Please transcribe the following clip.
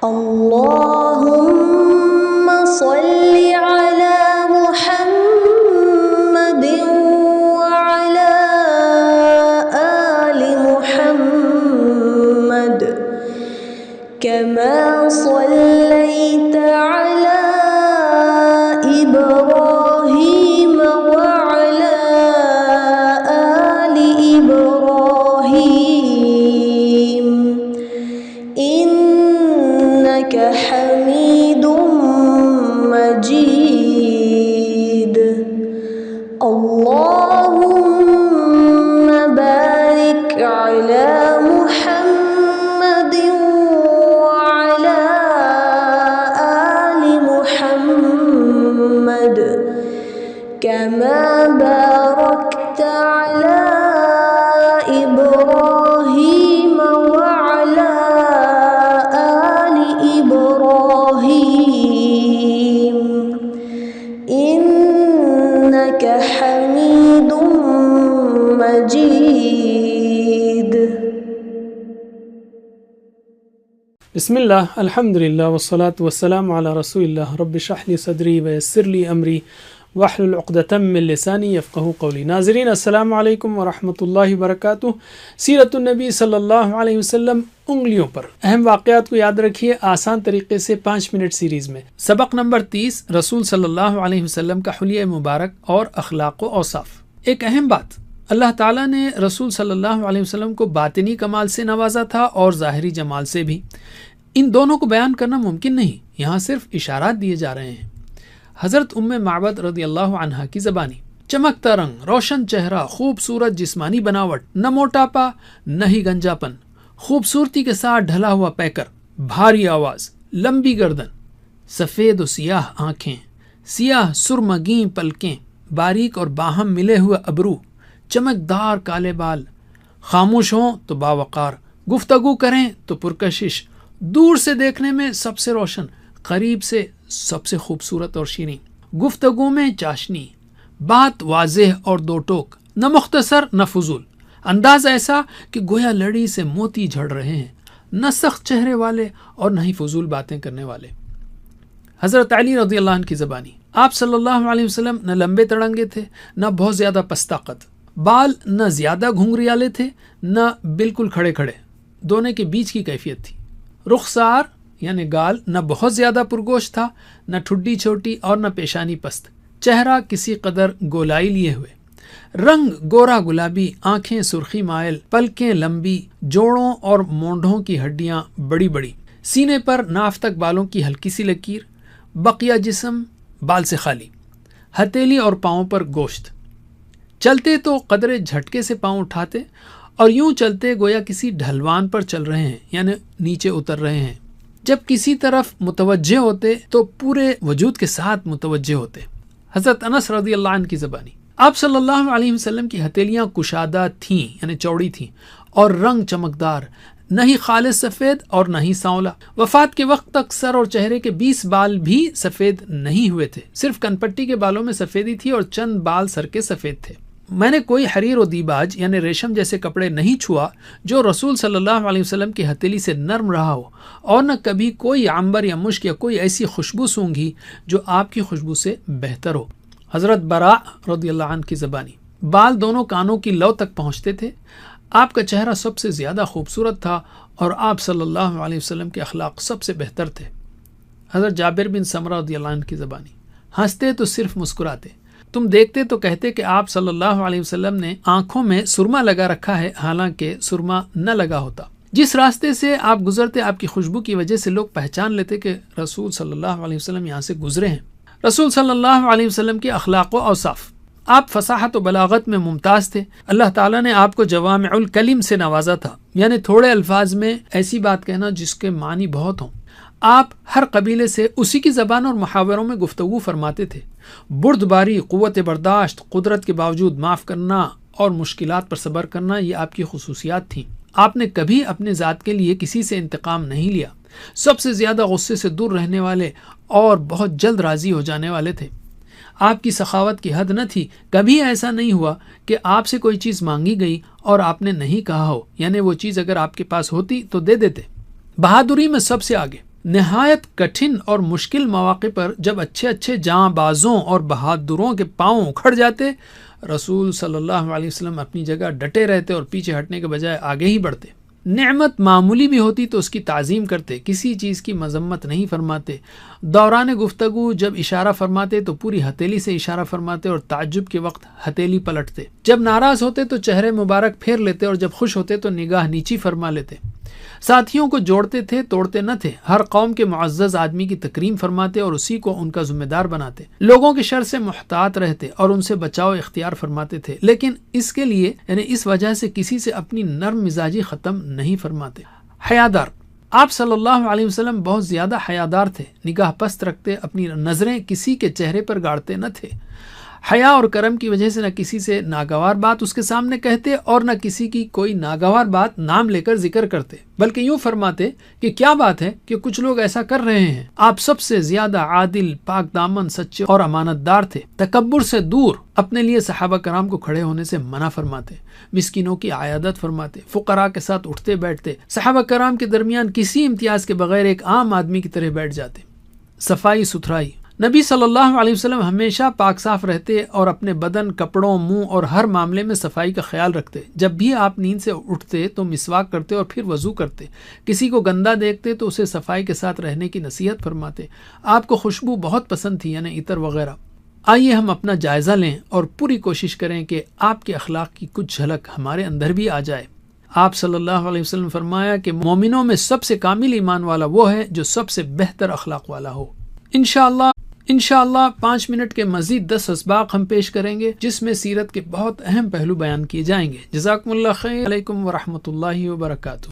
اللهم صل على محمد وعلى آل محمد كما صليت على إبراهيم وعلى آل إبراهيم إنك حميد مجيد. اللهم بارك على محمد وعلى آل محمد كما باركت على إبراهيم وعلى آل إبراهيم إنك حميد مجيد. بسم اللہ الحمد للہ والصلاة والسلام علی رسول اللہ رب اشرح لی صدری ویسر لی امری واحلل عقدۃ من لسانی یفقہوا قولی. ناظرین السلام علیکم ورحمۃ اللہ وبرکاتہ. سیرت النبی صلی اللہ علیہ وسلم انگلیوں پر. اہم واقعات کو یاد رکھیے آسان طریقے سے 5 منٹ سیریز میں. سبق نمبر 30 رسول صلی اللہ علیہ وسلم کا حلیہ مبارک اور اخلاق و اوصاف. ایک اہم بات، اللہ تعالیٰ نے رسول صلی اللہ علیہ وسلم کو باطنی کمال سے نوازا تھا اور ظاہری جمال سے بھی. ان دونوں کو بیان کرنا ممکن نہیں، یہاں صرف اشارات دیے جا رہے ہیں. حضرت ام معبد رضی اللہ عنہا کی زبانی: چمکتا رنگ، روشن چہرہ، خوبصورت جسمانی بناوٹ، نہ موٹاپا نہ ہی گنجاپن، خوبصورتی کے ساتھ ڈھلا ہوا پیکر، بھاری آواز، لمبی گردن، سفید و سیاہ آنکھیں، سیاہ سرمگیں پلکیں، باریک اور باہم ملے ہوئے ابرو، چمکدار کالے بال، خاموش ہوں تو باوقار، گفتگو کریں تو پرکشش، دور سے دیکھنے میں سب سے روشن، قریب سے سب سے خوبصورت اور شیریں، گفتگو میں چاشنی، بات واضح اور دو ٹوک، نہ مختصر نہ فضول، انداز ایسا کہ گویا لڑی سے موتی جھڑ رہے ہیں، نہ سخت چہرے والے اور نہ ہی فضول باتیں کرنے والے. حضرت علی رضی اللہ عنہ کی زبانی: آپ صلی اللہ علیہ وسلم نہ لمبے تڑنگے تھے نہ بہت زیادہ پستہ قد، بال نہ زیادہ گھنگریالے تھے نہ بالکل کھڑے کھڑے، دونوں کے بیچ کی کیفیت تھی. رخسار یعنی گال نہ بہت زیادہ پرگوش تھا نہ ٹھڈی چھوٹی اور نہ پیشانی پست، چہرہ کسی قدر گولائی لیے ہوئے، رنگ گورا گلابی، آنکھیں سرخی مائل، پلکیں لمبی، جوڑوں اور مونڈھوں کی ہڈیاں بڑی بڑی، سینے پر ناف تک بالوں کی ہلکی سی لکیر، بقیہ جسم بال سے خالی، ہتھیلی اور پاؤں پر گوشت. چلتے تو قدرے جھٹکے سے پاؤں اٹھاتے اور یوں چلتے گویا کسی ڈھلوان پر چل رہے ہیں یعنی نیچے اتر رہے ہیں. جب کسی طرف متوجہ ہوتے تو پورے وجود کے ساتھ متوجہ ہوتے. حضرت انس رضی اللہ عنہ کی زبانی: آپ صلی اللہ علیہ وسلم کی ہتھیلیاں کشادہ تھیں یعنی چوڑی تھیں اور رنگ چمکدار، نہ ہی خالص سفید اور نہ ہی سانولا. وفات کے وقت تک سر اور چہرے کے 20 بال بھی سفید نہیں ہوئے تھے، صرف کنپٹی کے بالوں میں سفیدی تھی اور چند بال سر کے سفید تھے. میں نے کوئی حریر و دیباج یعنی ریشم جیسے کپڑے نہیں چھوا جو رسول صلی اللہ علیہ وسلم کی ہتھیلی سے نرم رہا ہو، اور نہ کبھی کوئی عنبر یا مشک یا کوئی ایسی خوشبو سونگھی جو آپ کی خوشبو سے بہتر ہو. حضرت براء رضی اللہ عنہ کی زبانی: بال دونوں کانوں کی لو تک پہنچتے تھے. آپ کا چہرہ سب سے زیادہ خوبصورت تھا اور آپ صلی اللہ علیہ وسلم کے اخلاق سب سے بہتر تھے. حضرت جابر بن سمرہ رضی اللہ عنہ کی زبانی: ہنستے تو صرف مسکراتے، تم دیکھتے تو کہتے کہ آپ صلی اللہ علیہ وسلم نے آنکھوں میں سرما لگا رکھا ہے، حالانکہ سرما نہ لگا ہوتا. جس راستے سے آپ گزرتے آپ کی خوشبو کی وجہ سے لوگ پہچان لیتے کہ رسول صلی اللہ علیہ وسلم یہاں سے گزرے ہیں. رسول صلی اللہ علیہ وسلم کے اخلاق و اوصاف: آپ فصاحت و بلاغت میں ممتاز تھے. اللہ تعالیٰ نے آپ کو جوامع الکلم سے نوازا تھا، یعنی تھوڑے الفاظ میں ایسی بات کہنا جس کے معنی بہت ہوں. آپ ہر قبیلے سے اسی کی زبان اور محاوروں میں گفتگو فرماتے تھے. بردباری، قوت برداشت، قدرت کے باوجود معاف کرنا اور مشکلات پر صبر کرنا یہ آپ کی خصوصیات تھیں. آپ نے کبھی اپنے ذات کے لیے کسی سے انتقام نہیں لیا. سب سے زیادہ غصے سے دور رہنے والے اور بہت جلد راضی ہو جانے والے تھے. آپ کی سخاوت کی حد نہ تھی. کبھی ایسا نہیں ہوا کہ آپ سے کوئی چیز مانگی گئی اور آپ نے نہیں کہا ہو، یعنی وہ چیز اگر آپ کے پاس ہوتی تو دے دیتے. بہادری میں سب سے آگے. نہایت کٹھن اور مشکل مواقع پر جب اچھے اچھے جاں بازوں اور بہادروں کے پاؤں اکھڑ جاتے، رسول صلی اللہ علیہ وسلم اپنی جگہ ڈٹے رہتے اور پیچھے ہٹنے کے بجائے آگے ہی بڑھتے۔ نعمت معمولی بھی ہوتی تو اس کی تعظیم کرتے، کسی چیز کی مذمت نہیں فرماتے۔ دوران گفتگو جب اشارہ فرماتے تو پوری ہتھیلی سے اشارہ فرماتے اور تعجب کے وقت ہتھیلی پلٹتے۔ جب ناراض ہوتے تو چہرے مبارک پھیر لیتے اور جب خوش ہوتے تو نگاہ نیچی فرما لیتے۔ ساتھیوں کو جوڑتے تھے، توڑتے نہ تھے۔ ہر قوم کے معزز آدمی کی تکریم فرماتے اور اسی کو ان کا ذمہ دار بناتے۔ لوگوں کے شر سے محتاط رہتے اور ان سے بچاؤ اختیار فرماتے تھے، لیکن اس کے لیے یعنی اس وجہ سے کسی سے اپنی نرم مزاجی ختم نہیں فرماتے۔ حیادار، آپ صلی اللہ علیہ وسلم بہت زیادہ حیادار تھے، نگاہ پست رکھتے، اپنی نظریں کسی کے چہرے پر گاڑتے نہ تھے۔ حیا اور کرم کی وجہ سے نہ کسی سے ناگوار بات اس کے سامنے کہتے اور نہ کسی کی کوئی ناگوار بات نام لے کر ذکر کرتے، بلکہ یوں فرماتے کہ کیا بات ہے کہ کچھ لوگ ایسا کر رہے ہیں۔ آپ سب سے زیادہ عادل، پاک دامن، سچے اور امانت دار تھے۔ تکبر سے دور اپنے لیے صحابہ کرام کو کھڑے ہونے سے منع فرماتے، مسکینوں کی عیادت فرماتے، فقراء کے ساتھ اٹھتے بیٹھتے، صحابہ کرام کے درمیان کسی امتیاز کے بغیر ایک عام آدمی کی طرح بیٹھ جاتے۔ صفائی ستھرائی، نبی صلی اللہ علیہ وسلم ہمیشہ پاک صاف رہتے اور اپنے بدن، کپڑوں، منہ اور ہر معاملے میں صفائی کا خیال رکھتے۔ جب بھی آپ نیند سے اٹھتے تو مسواک کرتے اور پھر وضو کرتے۔ کسی کو گندا دیکھتے تو اسے صفائی کے ساتھ رہنے کی نصیحت فرماتے۔ آپ کو خوشبو بہت پسند تھی، یعنی عطر وغیرہ۔ آئیے ہم اپنا جائزہ لیں اور پوری کوشش کریں کہ آپ کے اخلاق کی کچھ جھلک ہمارے اندر بھی آ جائے۔ آپ صلی اللہ علیہ وسلم فرمایا کہ مومنوں میں سب سے کامل ایمان والا وہ ہے جو سب سے بہتر اخلاق والا ہو۔ انشاءاللہ 5 منٹ کے مزید 10 اسباق ہم پیش کریں گے جس میں سیرت کے بہت اہم پہلو بیان کیے جائیں گے۔ جزاکم اللہ خیر، علیکم ورحمۃ اللہ وبرکاتہ۔